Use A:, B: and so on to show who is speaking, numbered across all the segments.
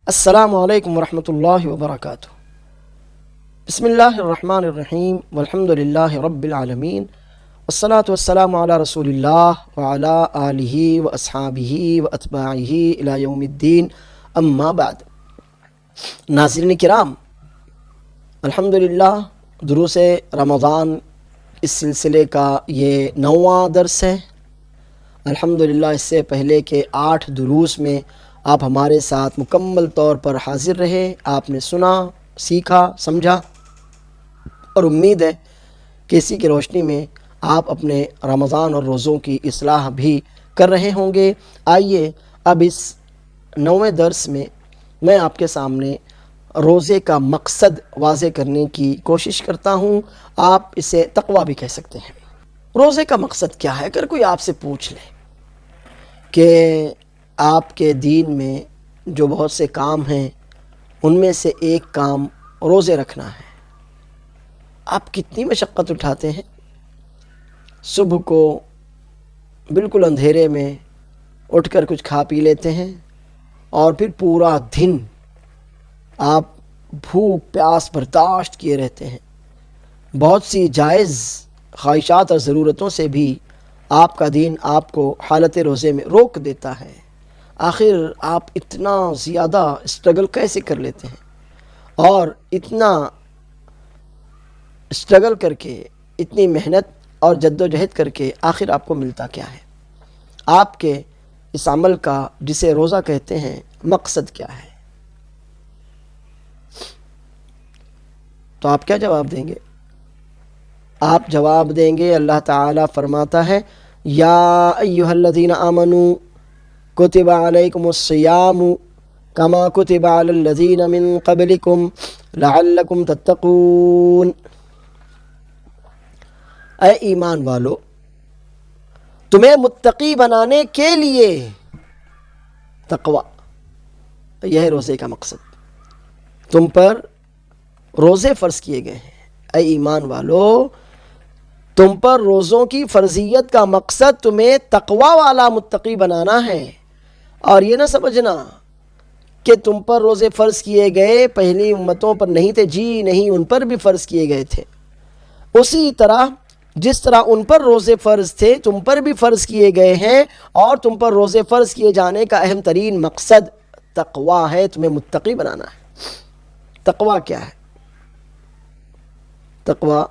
A: السلام علیکم ورحمۃ اللہ وبرکاتہ۔ بسم اللہ الرحمن الرحیم والحمد للہ رب العالمین والصلاة والسلام علی رسول اللہ وعلی آلہ واصحابہ واتباعہ الی یوم الدین، اما بعد۔ ناظرین کرام، الحمدللہ دروس رمضان اس سلسلے کا یہ 9واں درس ہے۔ الحمدللہ اس سے پہلے کے 8 دروس میں آپ ہمارے ساتھ مکمل طور پر حاضر رہے، آپ نے سنا، سیکھا، سمجھا، اور امید ہے کہ اسی کی روشنی میں آپ اپنے رمضان اور روزوں کی اصلاح بھی کر رہے ہوں گے۔ آئیے اب اس 9ویں درس میں آپ کے سامنے روزے کا مقصد واضح کرنے کی کوشش کرتا ہوں۔ آپ اسے تقویٰ بھی کہہ سکتے ہیں۔ روزے کا مقصد کیا ہے؟ اگر کوئی آپ سے پوچھ لے کہ آپ کے دین میں جو بہت سے کام ہیں ان میں سے ایک کام روزے رکھنا ہے، آپ کتنی مشقت اٹھاتے ہیں؟ صبح کو بالکل اندھیرے میں اٹھ کر کچھ کھا پی لیتے ہیں اور پھر پورا دن آپ بھوک پیاس برداشت کیے رہتے ہیں۔ بہت سی جائز خواہشات اور ضرورتوں سے بھی آپ کا دین آپ کو حالت روزے میں روک دیتا ہے۔ آخر آپ اتنا زیادہ اسٹرگل کیسے کر لیتے ہیں؟ اور اتنا اسٹرگل کر کے، اتنی محنت اور جد و جہد کر کے آخر آپ کو ملتا کیا ہے؟ آپ کے اس عمل کا، جسے روزہ کہتے ہیں، مقصد کیا ہے؟ تو آپ کیا جواب دیں گے؟ آپ جواب دیں گے، اللہ تعالیٰ فرماتا ہے، یا ایھا الذین آمنوا کتب علیکم الصیام کما کتب علی الذین من قبلکم لعلکم تتقون۔ اے ایمان والو، تمہیں متقی بنانے کے لیے تقویٰ، یہ ہے روزے کا مقصد۔ تم پر روزے فرض کیے گئے ہیں۔ اے ایمان والو، تم پر روزوں کی فرضیت کا مقصد تمہیں تقویٰ والا متقی بنانا ہے۔ اور یہ نہ سمجھنا کہ تم پر روزے فرض کیے گئے پہلی امتوں پر نہیں تھے، جی نہیں، ان پر بھی فرض کیے گئے تھے۔ اسی طرح جس طرح ان پر روزے فرض تھے، تم پر بھی فرض کیے گئے ہیں، اور تم پر روزے فرض کیے جانے کا اہم ترین مقصد تقویٰ ہے، تمہیں متقی بنانا ہے۔ تقویٰ کیا ہے؟ تقویٰ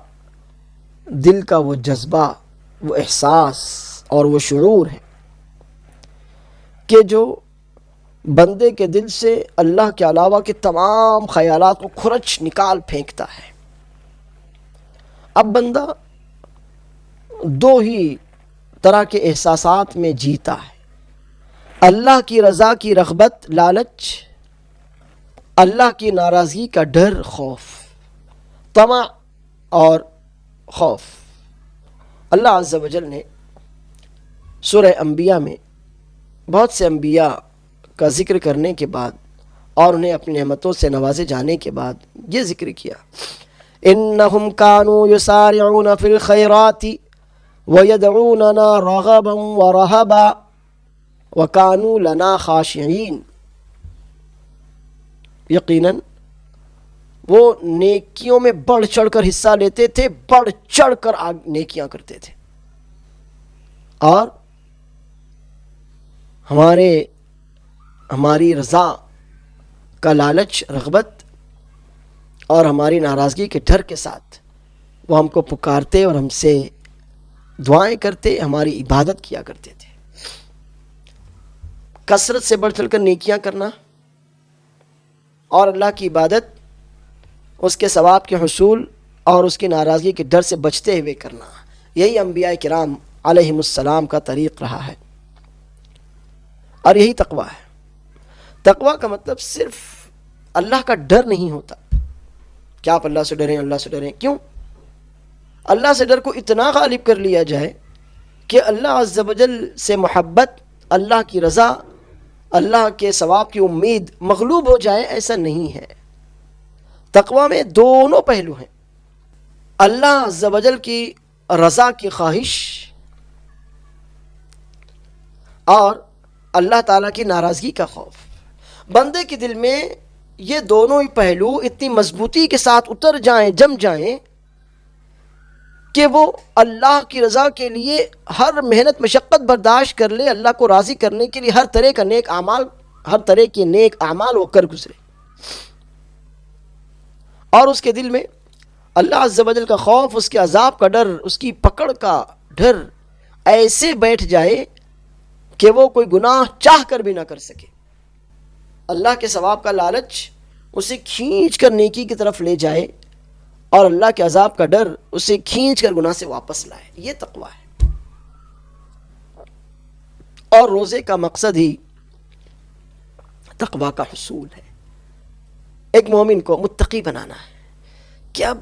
A: دل کا وہ جذبہ، وہ احساس اور وہ شعور ہے کہ جو بندے کے دل سے اللہ کے علاوہ کے تمام خیالات کو کھرچ نکال پھینکتا ہے۔ اب بندہ 2 ہی طرح کے احساسات میں جیتا ہے: اللہ کی رضا کی رغبت، لالچ، اللہ کی ناراضگی کا ڈر، خوف، طمع اور خوف۔ اللہ عز و جل نے سورہ انبیاء میں بہت سے انبیاء کا ذکر کرنے کے بعد اور انہیں اپنی نعمتوں سے نوازے جانے کے بعد یہ ذکر کیا: انہم کانوا یسارعون فی الخیرات ویدعوننا رغبا ورہبا وکانوا لنا خاشعین۔ یقیناً وہ نیکیوں میں بڑھ چڑھ کر حصہ لیتے تھے، بڑھ چڑھ کر نیکیاں کرتے تھے، اور ہماری رضا کا لالچ، رغبت اور ہماری ناراضگی کے ڈر کے ساتھ وہ ہم کو پکارتے اور ہم سے دعائیں کرتے، ہماری عبادت کیا کرتے تھے۔ کثرت سے بڑھ چڑھ کر نیکیاں کرنا اور اللہ کی عبادت، اس کے ثواب کے حصول اور اس کی ناراضگی کے ڈر سے بچتے ہوئے کرنا، یہی انبیاء کرام علیہم السلام کا طریق رہا ہے، اور یہی تقویٰ ہے۔ تقویٰ کا مطلب صرف اللہ کا ڈر نہیں ہوتا کہ آپ اللہ سے ڈریں، اللہ سے ڈریں۔ کیوں؟ اللہ سے ڈر کو اتنا غالب کر لیا جائے کہ اللہ عز و جل سے محبت، اللہ کی رضا، اللہ کے ثواب کی امید مغلوب ہو جائے، ایسا نہیں ہے۔ تقویٰ میں دونوں پہلو ہیں: اللہ عز و جل کی رضا کی خواہش اور اللہ تعالیٰ کی ناراضگی کا خوف۔ بندے کے دل میں یہ دونوں ہی پہلو اتنی مضبوطی کے ساتھ اتر جائیں، جم جائیں کہ وہ اللہ کی رضا کے لیے ہر محنت مشقت برداشت کر لے، اللہ کو راضی کرنے کے لیے ہر طرح کے نیک اعمال وہ کر گزرے، اور اس کے دل میں اللہ عز و جل کا خوف، اس کے عذاب کا ڈر، اس کی پکڑ کا ڈر ایسے بیٹھ جائے کہ وہ کوئی گناہ چاہ کر بھی نہ کر سکے۔ اللہ کے ثواب کا لالچ اسے کھینچ کر نیکی کی طرف لے جائے، اور اللہ کے عذاب کا ڈر اسے کھینچ کر گناہ سے واپس لائے۔ یہ تقویٰ ہے، اور روزے کا مقصد ہی تقویٰ کا حصول ہے۔ ایک مومن کو متقی بنانا ہے کہ اب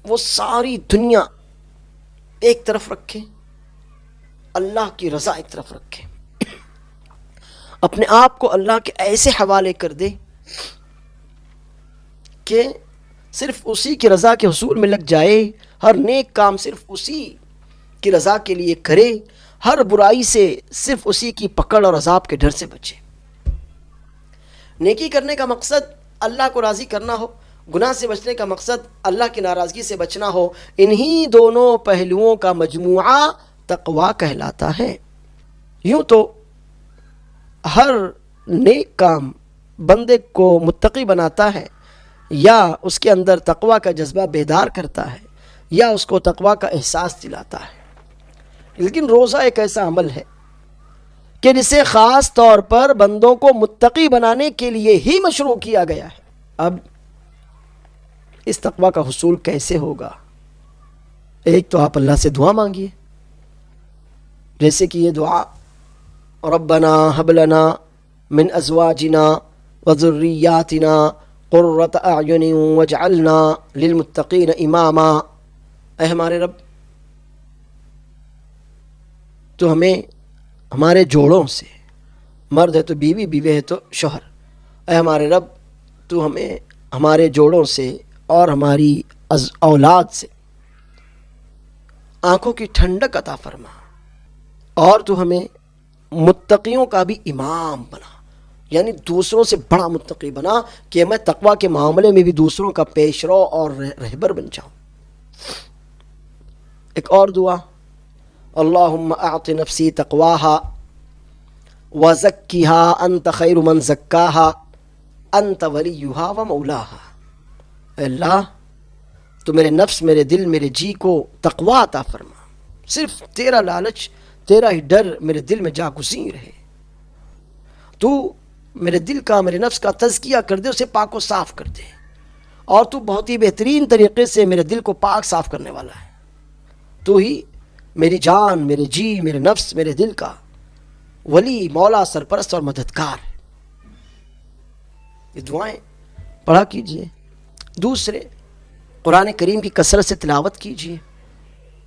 A: وہ ساری دنیا ایک طرف رکھے، اللہ کی رضا ایک طرف رکھے، اپنے آپ کو اللہ کے ایسے حوالے کر دے کہ صرف اسی کی رضا کے حصول میں لگ جائے، ہر نیک کام صرف اسی کی رضا کے لیے کرے، ہر برائی سے صرف اسی کی پکڑ اور عذاب کے ڈر سے بچے۔ نیکی کرنے کا مقصد اللہ کو راضی کرنا ہو، گناہ سے بچنے کا مقصد اللہ کی ناراضگی سے بچنا ہو، انہی دونوں پہلوؤں کا مجموعہ تقویٰ کہلاتا ہے۔ یوں تو ہر نیک کام بندے کو متقی بناتا ہے، یا اس کے اندر تقویٰ کا جذبہ بیدار کرتا ہے، یا اس کو تقویٰ کا احساس دلاتا ہے، لیکن روزہ ایک ایسا عمل ہے کہ جسے خاص طور پر بندوں کو متقی بنانے کے لیے ہی مشروع کیا گیا ہے۔ اب اس تقویٰ کا حصول کیسے ہوگا؟ ایک تو آپ اللہ سے دعا مانگیے، جیسے کہ یہ دعا ربنا ہب لنا من ازواجنا وذریاتنا قرۃ اعین واجعلنا للمتقین اماما۔ اے ہمارے رب، تو ہمیں ہمارے جوڑوں سے، مرد ہے تو بیوی، بیوی ہے تو شوہر، اے ہمارے رب تو ہمیں ہمارے جوڑوں سے اور ہماری اولاد سے آنکھوں کی ٹھنڈک عطا فرما، اور تو ہمیں متقیوں کا بھی امام بنا، یعنی دوسروں سے بڑا متقی بنا کہ میں تقویٰ کے معاملے میں بھی دوسروں کا پیشرو اور رہبر بن جاؤں۔ ایک اور دعا، اللہم اعط نفسی تقواہا وزکیہا انت خیر من زکاہا انت ولیہا ومولاہا۔ اے اللہ، تو میرے نفس، میرے دل، میرے جی کو تقویٰ عطا فرما، صرف تیرا لالچ، تیرا ہی ڈر میرے دل میں جاگزیں رہے، تو میرے دل کا، میرے نفس کا تزکیہ کر دے، اسے پاک و صاف کر دے، اور تو بہت ہی بہترین طریقے سے میرے دل کو پاک صاف کرنے والا ہے۔ تو ہی میری جان، میرے جی، میرے نفس، میرے دل کا ولی، مولا، سرپرست اور مددگار ہے۔ یہ دعائیں پڑھا کیجئے۔ دوسرے، قرآن کریم کی کثرت سے تلاوت کیجئے۔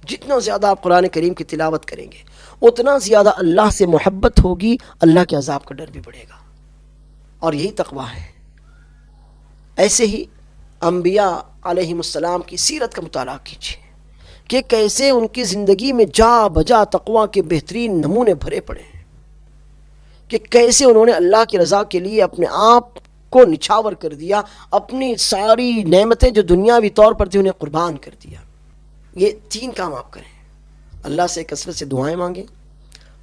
A: جتنا زیادہ آپ قرآن کریم کی تلاوت کریں گے، اتنا زیادہ اللہ سے محبت ہوگی، اللہ کے عذاب کا ڈر بھی بڑھے گا، اور یہی تقویٰ ہے۔ ایسے ہی انبیاء علیہم السلام کی سیرت کا مطالعہ کیجیے کہ کیسے ان کی زندگی میں جا بجا تقویٰ کے بہترین نمونے بھرے پڑے ہیں، کہ کیسے انہوں نے اللہ کی رضا کے لیے اپنے آپ کو نچھاور کر دیا، اپنی ساری نعمتیں جو دنیاوی طور پر تھی انہیں قربان کر دیا۔ یہ تین کام آپ کریں، اللہ سے کثرت سے دعائیں مانگیں،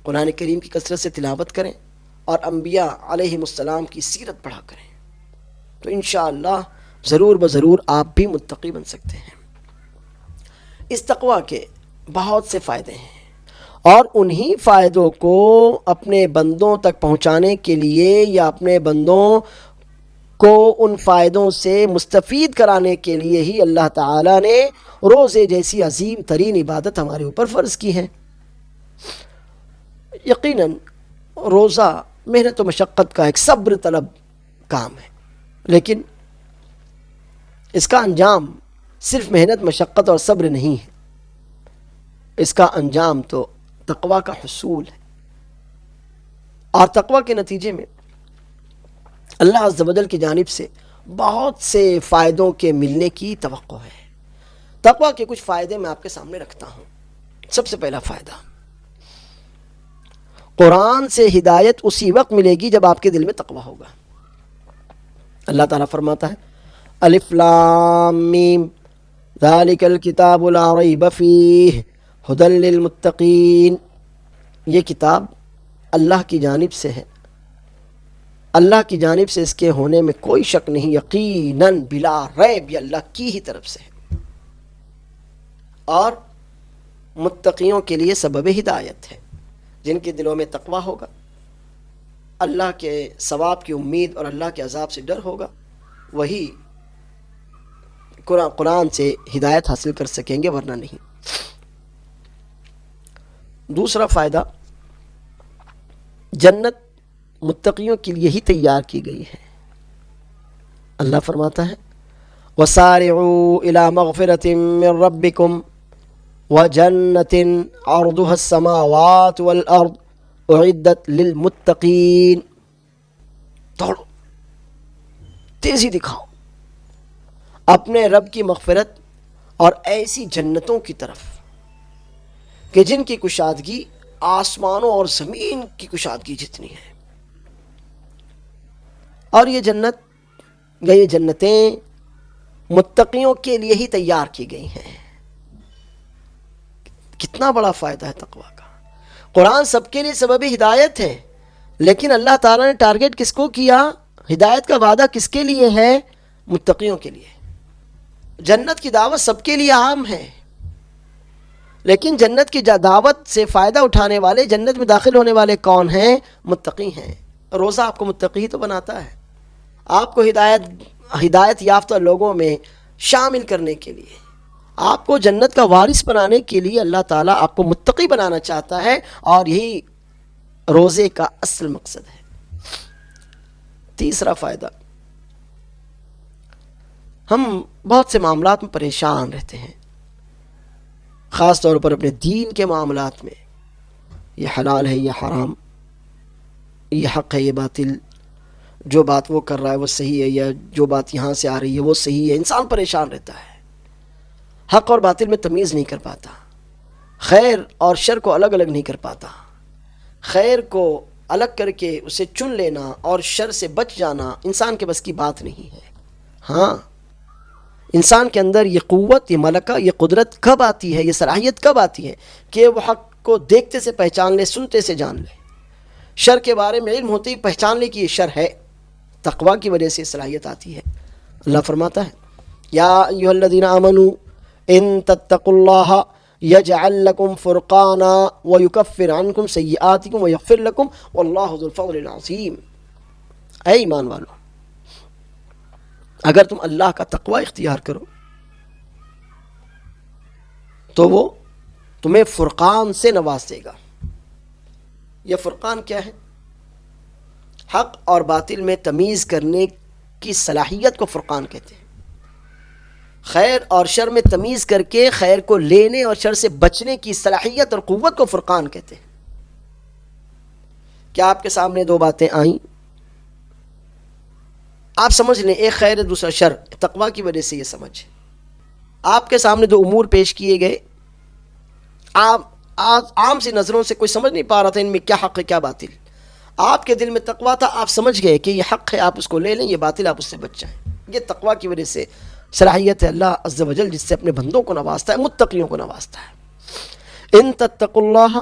A: قرآن کریم کی کثرت سے تلاوت کریں، اور انبیاء علیہم السلام کی سیرت پڑھا کریں، تو انشاءاللہ ضرور بضرور آپ بھی متقی بن سکتے ہیں۔ اس تقویٰ کے بہت سے فائدے ہیں، اور انہی فائدوں کو اپنے بندوں تک پہنچانے کے لیے، یا اپنے بندوں کو ان فائدوں سے مستفید کرانے کے لیے ہی اللہ تعالیٰ نے روزے جیسی عظیم ترین عبادت ہمارے اوپر فرض کی ہے۔ یقیناً روزہ محنت و مشقت کا ایک صبر طلب کام ہے، لیکن اس کا انجام صرف محنت، مشقت اور صبر نہیں ہے، اس کا انجام تو تقویٰ کا حصول ہے، اور تقویٰ کے نتیجے میں اللہ عز و جل کی جانب سے بہت سے فائدوں کے ملنے کی توقع ہے۔ تقویٰ کے کچھ فائدے میں آپ کے سامنے رکھتا ہوں۔ سب سے پہلا فائدہ، قرآن سے ہدایت اسی وقت ملے گی جب آپ کے دل میں تقویٰ ہوگا۔ اللہ تعالیٰ فرماتا ہے الف لام میم ذالک الکتاب لا ریب فیہ ھدی للمتقین، یہ کتاب اللہ کی جانب سے ہے، اللہ کی جانب سے اس کے ہونے میں کوئی شک نہیں، یقیناً بلا ریب یہ اللہ کی ہی طرف سے ہے، اور متقیوں کے لیے سبب ہدایت ہے، جن کے دلوں میں تقوی ہوگا، اللہ کے ثواب کی امید اور اللہ کے عذاب سے ڈر ہوگا، وہی قرآن سے ہدایت حاصل کر سکیں گے، ورنہ نہیں۔ دوسرا فائدہ، جنت متقیوں کے لیے ہی تیار کی گئی ہے۔ اللہ فرماتا ہے وَسَارِعُوا إِلَى مَغْفِرَةٍ مِّن رَبِّكُمْ وَجَنَّةٍ عَرْضُهَا السَّمَاوَاتُ وَالْأَرْضُ اعدت للمتقین، دوڑو، تیزی دکھاؤ اپنے رب کی مغفرت اور ایسی جنتوں کی طرف کہ جن کی کشادگی آسمانوں اور زمین کی کشادگی جتنی ہے، اور یہ جنتیں متقیوں کے لیے ہی تیار کی گئی ہیں۔ کتنا بڑا فائدہ ہے تقوی کا۔ قرآن سب کے لیے سبب ہدایت ہے، لیکن اللہ تعالیٰ نے ٹارگٹ کس کو کیا؟ ہدایت کا وعدہ کس کے لیے ہے؟ متقیوں کے لیے۔ جنت کی دعوت سب کے لیے عام ہے، لیکن جنت کی دعوت سے فائدہ اٹھانے والے، جنت میں داخل ہونے والے کون ہیں؟ متقی ہیں۔ روزہ آپ کو متقی تو بناتا ہے، آپ کو ہدایت یافتہ لوگوں میں شامل کرنے کے لیے، آپ کو جنت کا وارث بنانے کے لیے اللہ تعالیٰ آپ کو متقی بنانا چاہتا ہے، اور یہی روزے کا اصل مقصد ہے۔ تیسرا فائدہ، ہم بہت سے معاملات میں پریشان رہتے ہیں، خاص طور پر اپنے دین کے معاملات میں، یہ حلال ہے، یہ حرام، یہ حق ہے، یہ باطل، جو بات وہ کر رہا ہے وہ صحیح ہے، یا جو بات یہاں سے آ رہی ہے وہ صحیح ہے۔ انسان پریشان رہتا ہے، حق اور باطل میں تمیز نہیں کر پاتا، خیر اور شر کو الگ الگ نہیں کر پاتا، خیر کو الگ کر کے اسے چن لینا اور شر سے بچ جانا انسان کے بس کی بات نہیں ہے۔ ہاں، انسان کے اندر یہ قوت، یہ ملکہ، یہ قدرت کب آتی ہے، یہ صلاحیت کب آتی ہے کہ وہ حق کو دیکھتے سے پہچان لے، سنتے سے جان لے، شر کے بارے میں علم ہوتے ہی پہچان لے کہ یہ شر ہے۔ تقوی کی وجہ سے صلاحیت آتی ہے۔ اللہ فرماتا ہے یا ایھا الذین آمنوا ان تتقوا اللہ یجعل لکم فرقانا ویکفر عنکم سیئاتکم ویغفر لکم واللہ ذو الفضل العظیم۔ اے ایمان والو، اگر تم اللہ کا تقوی اختیار کرو تو وہ تمہیں فرقان سے نواز دے گا۔ یہ فرقان کیا ہے؟ حق اور باطل میں تمیز کرنے کی صلاحیت کو فرقان کہتے ہیں۔ خیر اور شر میں تمیز کر کے خیر کو لینے اور شر سے بچنے کی صلاحیت اور قوت کو فرقان کہتے ہیں۔ کیا آپ کے سامنے دو باتیں آئیں، آپ سمجھ لیں ایک خیر ہے دوسرا شر، تقوی کی وجہ سے یہ سمجھ، آپ کے سامنے دو امور پیش کیے گئے، آپ عام سی نظروں سے کوئی سمجھ نہیں پا رہا تھا ان میں کیا حق ہے کیا باطل، آپ کے دل میں تقوی تھا، آپ سمجھ گئے کہ یہ حق ہے، آپ اس کو لے لیں، یہ باطل آپ اس سے بچ جائیں۔ یہ تقوی کی وجہ سے صلاحیت ہے اللہ عز و جل جس سے اپنے بندوں کو نوازتا ہے، متقیوں کو نوازتا ہے۔ ان تتقوا اللہ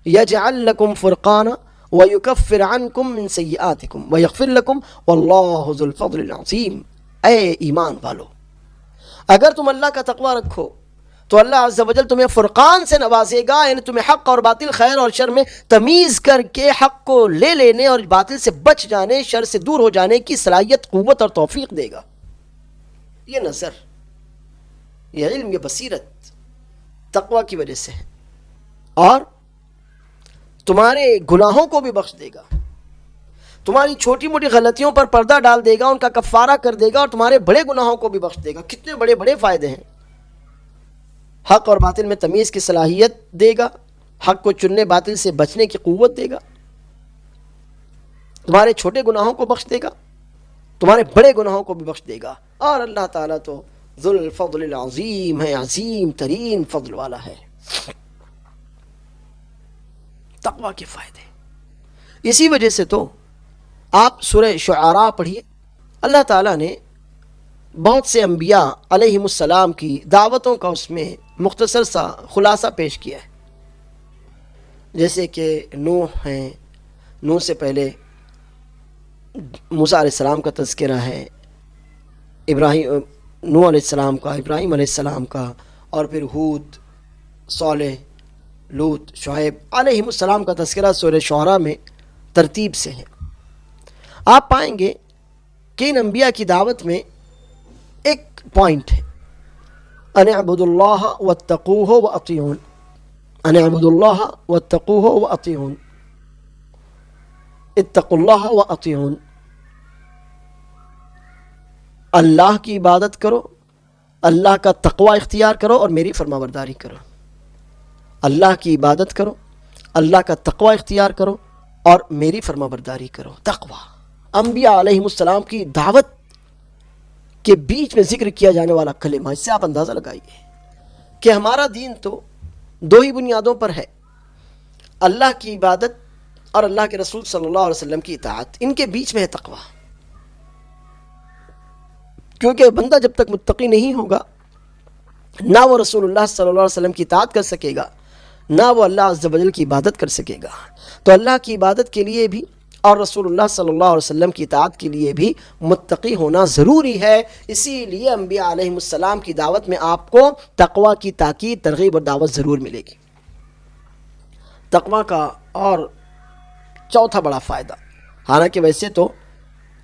A: یجعل لکم فرقانا ویکفر عنکم من سیئاتکم ویغفر لکم واللہ ذو الفضل العظیم۔ اے ایمان والو، اگر تم اللہ کا تقوی رکھو تو اللہ عز و جل تمہیں فرقان سے نوازے گا، یعنی تمہیں حق اور باطل، خیر اور شر میں تمیز کر کے حق کو لے لینے اور باطل سے بچ جانے، شر سے دور ہو جانے کی صلاحیت، قوت اور توفیق دے گا۔ یہ نظر، یہ علم، یہ بصیرت تقوی کی وجہ سے ہے، اور تمہارے گناہوں کو بھی بخش دے گا، تمہاری چھوٹی موٹی غلطیوں پر پردہ ڈال دے گا، ان کا کفارہ کر دے گا، اور تمہارے بڑے گناہوں کو بھی بخش دے گا۔ کتنے بڑے بڑے فائدے ہیں۔ حق اور باطل میں تمیز کی صلاحیت دے گا، حق کو چننے باطل سے بچنے کی قوت دے گا، تمہارے چھوٹے گناہوں کو بخش دے گا، تمہارے بڑے گناہوں کو بھی بخش دے گا، اور اللہ تعالیٰ تو ذو الفضل العظیم ہے، عظیم ترین فضل والا ہے۔ تقوی کے فائدے، اسی وجہ سے تو آپ سورہ شعراء پڑھیے، اللہ تعالیٰ نے بہت سے انبیاء علیہم السلام کی دعوتوں کا اس میں مختصر سا خلاصہ پیش کیا ہے. جیسے کہ نوح ہیں، نوح سے پہلے موسیٰ علیہ السلام کا تذکرہ ہے، نوح علیہ السلام کا، ابراہیم علیہ السلام کا، اور پھر ہود، صالح، لوط، شعیب علیہم السلام کا تذکرہ سورہ شعراء میں ترتیب سے ہے. آپ پائیں گے کہ ان انبیاء کی دعوت میں ایک پوائنٹ ہے، ان اعبدوا اللہ واتقوہ واطیعون، ان اعبدوا اللہ واتقوہ واطیعون، اتقوا اللہ واطیعون. اللہ کی عبادت کرو، اللہ کا تقوی اختیار کرو اور میری فرما برداری کرو. اللہ کی عبادت کرو، اللہ کا تقوی اختیار کرو اور میری فرما برداری کرو. تقوی انبیاء علیہم السلام کی دعوت کے بیچ میں ذکر کیا جانے والا کلمہ. اس سے آپ اندازہ لگائیے کہ ہمارا دین تو دو ہی بنیادوں پر ہے، اللہ کی عبادت اور اللہ کے رسول صلی اللہ علیہ وسلم کی اطاعت. ان کے بیچ میں ہے تقوی، کیونکہ بندہ جب تک متقی نہیں ہوگا نہ وہ رسول اللہ صلی اللہ علیہ وسلم کی اطاعت کر سکے گا، نہ وہ اللہ عز و جل کی عبادت کر سکے گا. تو اللہ کی عبادت کے لیے بھی اور رسول اللہ صلی اللہ علیہ وسلم کی اطاعت کے لیے بھی متقی ہونا ضروری ہے. اسی لیے انبیاء علیہم السلام کی دعوت میں آپ کو تقوی کی تاکید، ترغیب اور دعوت ضرور ملے گی. تقوی کا اور چوتھا بڑا فائدہ، حالانکہ ویسے تو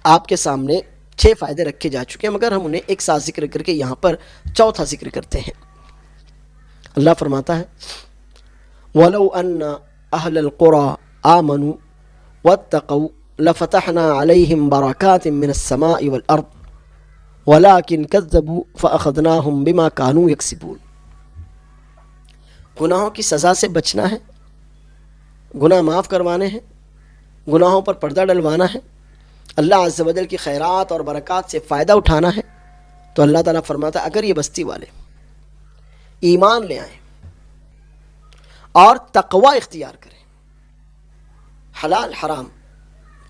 A: آپ کے سامنے 6 فائدے رکھے جا چکے ہیں، مگر ہم انہیں ایک ساتھ ذکر کر کے یہاں پر چوتھا ذکر کرتے ہیں. اللہ فرماتا ہے وَلَوْ أَنَّ أَهْلَ الْقُرَىٰ آمَنُوا وَاتَّقَوْا لَفَتَحْنَا عَلَيْهِمْ بَرَكَاتٍ مِّنَ السَّمَاءِ وَالْأَرْضِ وَلَٰكِنْ كَذَّبُوا فَأَخَذْنَاهُمْ بِمَا كَانُوا يَكْسِبُونَ. گناہوں کی سزا سے بچنا ہے، گناہ معاف کروانے ہیں، گناہوں پر پردہ ڈلوانا ہے، اللہ عز و جل کی خیرات اور برکات سے فائدہ اٹھانا ہے. تو اللہ تعالیٰ فرماتا ہے اگر یہ بستی والے ایمان لے آئیں اور تقوی اختیار کریں، حلال حرام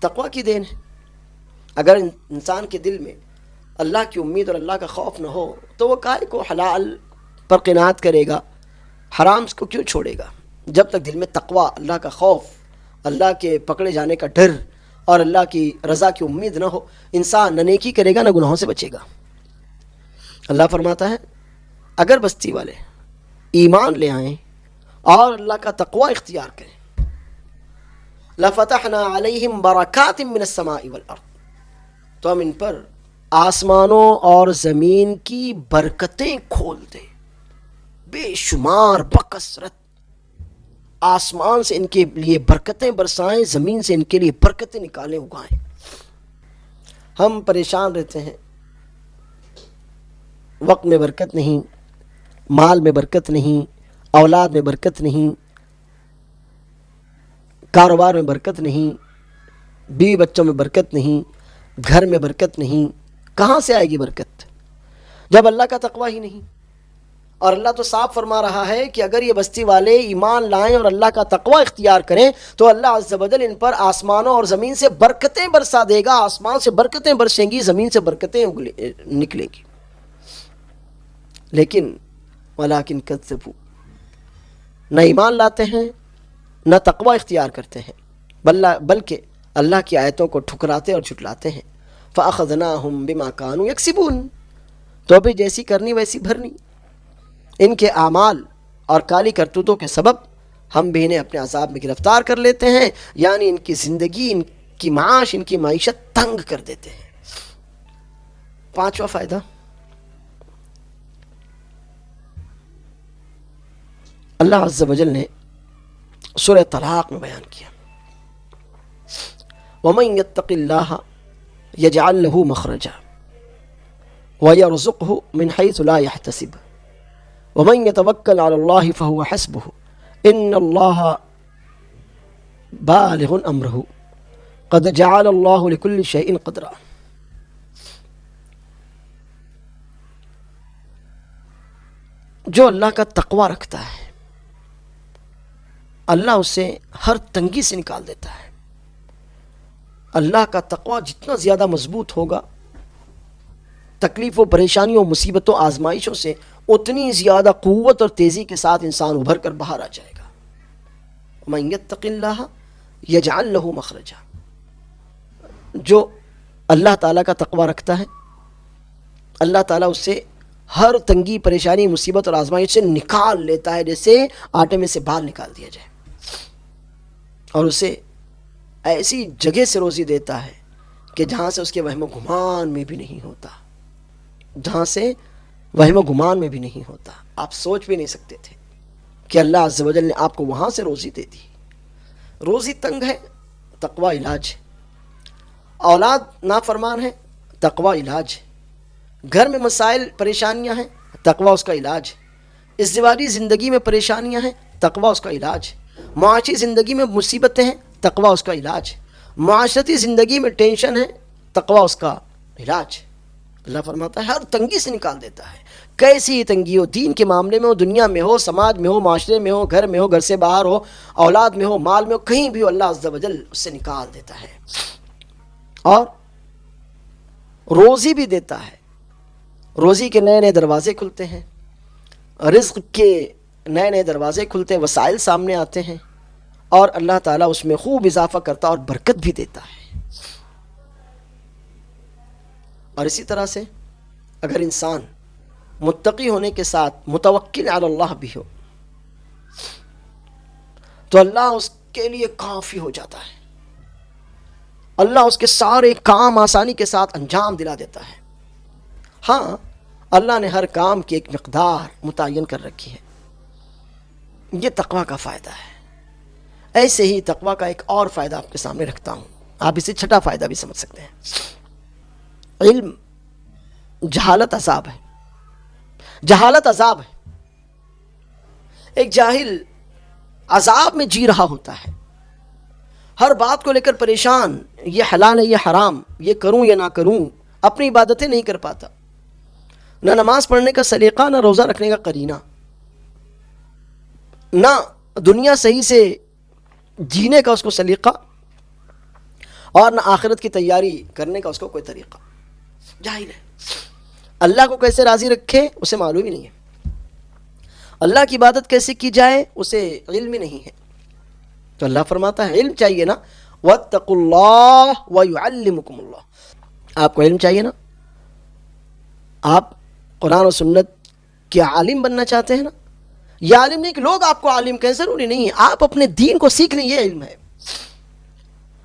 A: تقوی کی دین ہے. اگر انسان کے دل میں اللہ کی امید اور اللہ کا خوف نہ ہو تو وہ کائے کو حلال پر قناعت کرے گا، حرام کو کیوں چھوڑے گا؟ جب تک دل میں تقوی، اللہ کا خوف، اللہ کے پکڑے جانے کا ڈر اور اللہ کی رضا کی امید نہ ہو، انسان نہ نیکی کرے گا نہ گناہوں سے بچے گا. اللہ فرماتا ہے اگر بستی والے ایمان لے آئیں اور اللہ کا تقوی اختیار کریں، لَفَتَحْنَا عَلَيْهِمْ بَرَكَاتٍ مِّنَ السَّمَاءِ وَالْأَرْضِ، تو ہم ان پر آسمانوں اور زمین کی برکتیں کھول دیں، بے شمار بکثرت. آسمان سے ان کے لیے برکتیں برسائیں، زمین سے ان کے لیے برکتیں نکالیں، اگائیں. ہم پریشان رہتے ہیں، وقت میں برکت نہیں، مال میں برکت نہیں، اولاد میں برکت نہیں، کاروبار میں برکت نہیں، بیوی بچوں میں برکت نہیں، گھر میں برکت نہیں. کہاں سے آئے گی برکت جب اللہ کا تقوی ہی نہیں؟ اور اللہ تو صاف فرما رہا ہے کہ اگر یہ بستی والے ایمان لائیں اور اللہ کا تقوی اختیار کریں تو اللہ عز و جل ان پر آسمانوں اور زمین سے برکتیں برسا دے گا. آسمان سے برکتیں برسیں گی، زمین سے برکتیں نکلیں گی. لیکن وَلَٰكِنْ كَذَّبُوا، نہ ایمان لاتے ہیں نہ تقوی اختیار کرتے ہیں، بلکہ اللہ کی آیتوں کو ٹھکراتے اور جھٹلاتے ہیں. فَأَخَذْنَاهُمْ بِمَا كَانُوا يَكْسِبُونَ، تو ابھی جیسی کرنی ویسی بھرنی. ان کے اعمال اور کالی کرتوتوں کے سبب ہم بھی انہیں اپنے عذاب میں گرفتار کر لیتے ہیں، یعنی ان کی زندگی، ان کی معاش، ان کی معیشت تنگ کر دیتے ہیں. 5واں فائدہ، اللہ عز و جل نے سورہ طلاق میں بیان کیا وَمَن يَتَّقِ اللَّهَ يَجْعَلْ لَهُ مَخْرَجًا وَيَرْزُقْهُ مِنْ حَيْثُ لَا يَحْتَسِبُ وَمَن يَتَوَكَّلْ عَلَى اللَّهِ فَهُوَ حَسْبُهُ إِنَّ اللَّهَ بَالِغُ أَمْرِهِ قَدْ جَعَلَ اللَّهُ لِكُلِّ شَيْءٍ قَدْرًا. جو اللہ کا تقوی رکھتا ہے اللہ اسے ہر تنگی سے نکال دیتا ہے. اللہ کا تقوی جتنا زیادہ مضبوط ہوگا تکلیف و پریشانیوں مصیبتوں آزمائشوں سے اتنی زیادہ قوت اور تیزی کے ساتھ انسان ابھر کر باہر آ جائے گا۔ وَمَن يَتَّقِ اللَّهَ يَجْعَل لَّهُ مَخْرَجًا، جو اللہ تعالیٰ کا تقوی رکھتا ہے اللہ تعالیٰ اس سے ہر تنگی پریشانی مصیبت اور آزمائش سے نکال لیتا ہے، جیسے آٹے میں سے بال نکال دیا جائے، اور اسے ایسی جگہ سے روزی دیتا ہے کہ جہاں سے اس کے وہم و گمان میں بھی نہیں ہوتا، جہاں سے وہم و گمان میں بھی نہیں ہوتا۔ آپ سوچ بھی نہیں سکتے تھے کہ اللہ عز و جل نے آپ کو وہاں سے روزی دے دی۔ روزی تنگ ہے، تقوی علاج ہے۔ اولاد نافرمان ہے، تقوی علاج ہے۔ گھر میں مسائل پریشانیاں ہیں، تقوی اس کا علاج ہے۔ ازدواجی زندگی میں پریشانیاں ہیں، تقوی اس کا علاج ہے۔ معاشی زندگی میں مصیبتیں ہیں، تقوی اس کا علاج ہے۔ معاشرتی زندگی میں ٹینشن ہے، تقوی اس کا علاج ہے۔ اللہ فرماتا ہے ہر تنگی سے نکال دیتا ہے، کیسی تنگی ہو، دین کے معاملے میں ہو، دنیا میں ہو، سماج میں ہو، معاشرے میں ہو، گھر میں ہو، گھر سے باہر ہو، اولاد میں ہو، مال میں ہو، کہیں بھی ہو، اللہ عز و جل اس سے نکال دیتا ہے۔ اور روزی بھی دیتا ہے، روزی کے نئے نئے دروازے کھلتے ہیں، رزق کے نئے نئے دروازے کھلتے ہیں، وسائل سامنے آتے ہیں، اور اللہ تعالیٰ اس میں خوب اضافہ کرتا اور برکت بھی دیتا ہے۔ اور اسی طرح سے اگر انسان متقی ہونے کے ساتھ متوکل علی اللہ بھی ہو تو اللہ اس کے لیے کافی ہو جاتا ہے، اللہ اس کے سارے کام آسانی کے ساتھ انجام دلا دیتا ہے۔ ہاں، اللہ نے ہر کام کی ایک مقدار متعین کر رکھی ہے، یہ تقوی کا فائدہ ہے۔ ایسے ہی تقوی کا ایک اور فائدہ آپ کے سامنے رکھتا ہوں، آپ اسے چھٹا فائدہ بھی سمجھ سکتے ہیں۔ علم جہالت عذاب ہے، جہالت عذاب ہے۔ ایک جاہل عذاب میں جی رہا ہوتا ہے، ہر بات کو لے کر پریشان، یہ حلال ہے یہ حرام، یہ کروں یا نہ کروں، اپنی عبادتیں نہیں کر پاتا، نہ نماز پڑھنے کا سلیقہ، نہ روزہ رکھنے کا قرینہ، نہ دنیا صحیح سے جینے کا اس کو سلیقہ، اور نہ آخرت کی تیاری کرنے کا اس کو کوئی طریقہ۔ جاہل ہے، اللہ کو کیسے راضی رکھے اسے معلوم ہی نہیں ہے، اللہ کی عبادت کیسے کی جائے اسے علم ہی نہیں ہے۔ تو اللہ فرماتا ہے علم چاہیے نا، واتقوا اللہ ویعلمکم اللہ، آپ کو علم چاہیے نا، آپ قرآن و سنت کے عالم بننا چاہتے ہیں نا، یہ عالم نہیں کہ لوگ آپ کو عالم کہیں، ضروری نہیں ہے، آپ اپنے دین کو سیکھ لیں یہ علم ہے،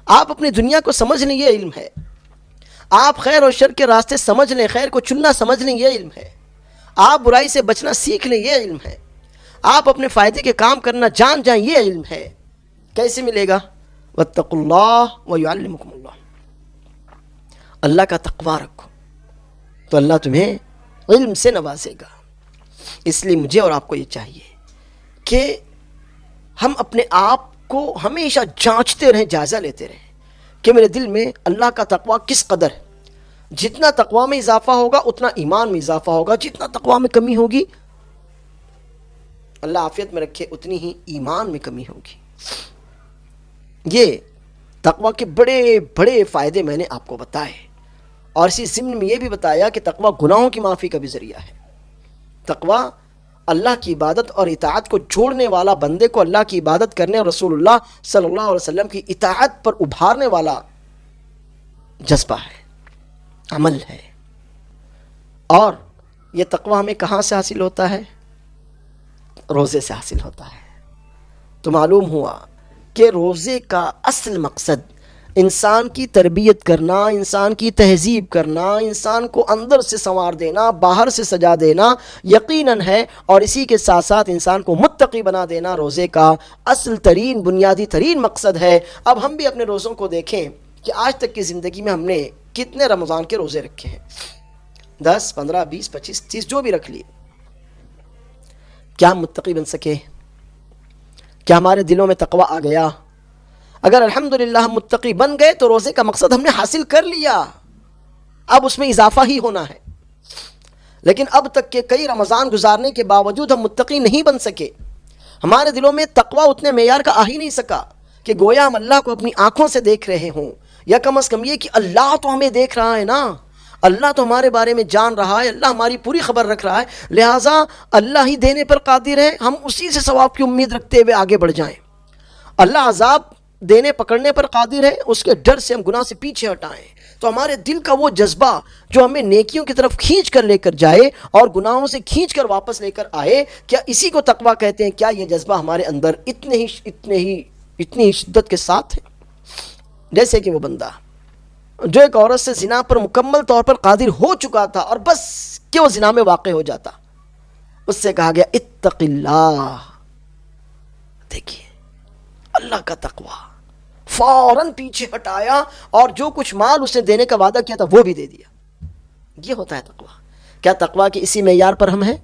A: آپ اپنی دنیا کو سمجھ لیں یہ علم ہے، آپ خیر اور شر کے راستے سمجھ لیں، خیر کو چننا سمجھ لیں یہ علم ہے، آپ برائی سے بچنا سیکھ لیں یہ علم ہے، آپ اپنے فائدے کے کام کرنا جان جائیں یہ علم ہے۔ کیسے ملے گا؟ واتقوا اللہ ویعلمکم اللہ، اللہ کا تقوی رکھو تو اللہ تمہیں علم سے نوازے گا۔ اس لیے مجھے اور آپ کو یہ چاہیے کہ ہم اپنے آپ کو ہمیشہ جانچتے رہیں، جائزہ لیتے رہیں کہ میرے دل میں اللہ کا تقوی کس قدر ہے۔ جتنا تقوی میں اضافہ ہوگا اتنا ایمان میں اضافہ ہوگا، جتنا تقوی میں کمی ہوگی اللہ عافیت میں رکھے اتنی ہی ایمان میں کمی ہوگی۔ یہ تقوی کے بڑے بڑے فائدے میں نے آپ کو بتائے، اور اسی ضمن میں یہ بھی بتایا کہ تقوی گناہوں کی معافی کا بھی ذریعہ ہے۔ تقوی اللہ کی عبادت اور اطاعت کو جوڑنے والا، بندے کو اللہ کی عبادت کرنے اور رسول اللہ صلی اللہ علیہ وسلم کی اطاعت پر ابھارنے والا جذبہ ہے، عمل ہے۔ اور یہ تقوی ہمیں کہاں سے حاصل ہوتا ہے؟ روزے سے حاصل ہوتا ہے۔ تو معلوم ہوا کہ روزے کا اصل مقصد انسان کی تربیت کرنا، انسان کی تہذیب کرنا، انسان کو اندر سے سنوار دینا، باہر سے سجا دینا یقیناً ہے، اور اسی کے ساتھ ساتھ انسان کو متقی بنا دینا روزے کا اصل ترین بنیادی ترین مقصد ہے۔ اب ہم بھی اپنے روزوں کو دیکھیں کہ آج تک کی زندگی میں ہم نے کتنے رمضان کے روزے رکھے ہیں، 10 15 20 25 30 جو بھی رکھ لیے، کیا ہم متقی بن سکے؟ کیا ہمارے دلوں میں تقوی آ گیا؟ اگر الحمدللہ ہم متقی بن گئے تو روزے کا مقصد ہم نے حاصل کر لیا، اب اس میں اضافہ ہی ہونا ہے۔ لیکن اب تک کے کئی رمضان گزارنے کے باوجود ہم متقی نہیں بن سکے، ہمارے دلوں میں تقوی اتنے معیار کا آ ہی نہیں سکا کہ گویا ہم اللہ کو اپنی آنکھوں سے دیکھ رہے ہوں، یا کم از کم یہ کہ اللہ تو ہمیں دیکھ رہا ہے نا، اللہ تو ہمارے بارے میں جان رہا ہے، اللہ ہماری پوری خبر رکھ رہا ہے، لہٰذا اللہ ہی دینے پر قادر ہے، ہم اسی سے ثواب کی امید رکھتے ہوئے آگے بڑھ جائیں۔ اللہ عذاب دینے پکڑنے پر قادر ہے، اس کے ڈر سے ہم گناہ سے پیچھے ہٹائیں۔ تو ہمارے دل کا وہ جذبہ جو ہمیں نیکیوں کی طرف کھینچ کر لے کر جائے اور گناہوں سے کھینچ کر واپس لے کر آئے، کیا اسی کو تقویٰ کہتے ہیں؟ کیا یہ جذبہ ہمارے اندر اتنی شدت کے ساتھ ہے؟ جیسے کہ وہ بندہ جو ایک عورت سے زنا پر مکمل طور پر قادر ہو چکا تھا اور بس کہ وہ زنا میں واقع ہو جاتا، اس سے کہا گیا اتق اللہ۔ دیکھیے اللہ کا تقویٰ، فوراً پیچھے ہٹایا اور جو کچھ مال اسے دینے کا وعدہ کیا تھا وہ بھی دے دیا۔ یہ ہوتا ہے تقویٰ۔ کیا تقویٰ کے اسی معیار پر ہم ہیں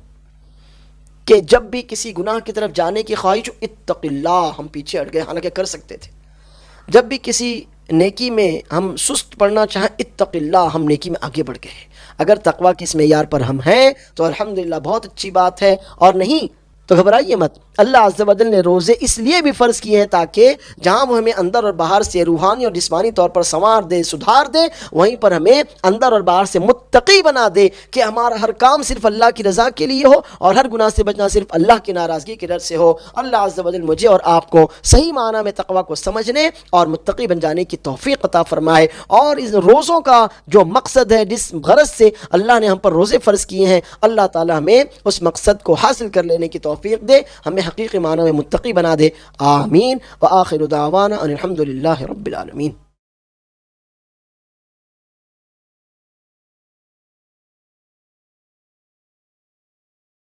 A: کہ جب بھی کسی گناہ کی طرف جانے کی خواہش ہو اتق اللہ ہم پیچھے ہٹ گئے، حالانکہ کر سکتے تھے؟ جب بھی کسی نیکی میں ہم سست پڑنا چاہیں اتق اللہ ہم نیکی میں آگے بڑھ گئے۔ اگر تقویٰ کے اس معیار پر ہم ہیں تو الحمدللہ بہت اچھی بات ہے، اور نہیں تو گھبرائیے مت۔ اللہ عز و جل نے روزے اس لیے بھی فرض کیے ہیں تاکہ جہاں وہ ہمیں اندر اور باہر سے روحانی اور جسمانی طور پر سنوار دے، سدھار دے، وہیں پر ہمیں اندر اور باہر سے متقی بنا دے کہ ہمارا ہر کام صرف اللہ کی رضا کے لیے ہو اور ہر گناہ سے بچنا صرف اللہ کی ناراضگی کے ڈر سے ہو۔ اللہ عز و جل مجھے اور آپ کو صحیح معنی میں تقویٰ کو سمجھنے اور متقی بن جانے کی توفیق عطا فرمائے، اور اس روزوں کا جو مقصد ہے، جس غرض سے اللہ نے ہم پر روزے فرض کیے ہیں، اللہ تعالی ہمیں اس مقصد کو حاصل کر لینے کی توفیق دے، ہمیں حقیقی معنی میں متقی بنا دے۔ آمین۔ وآخر دعوانا ان الحمد للہ رب العالمین۔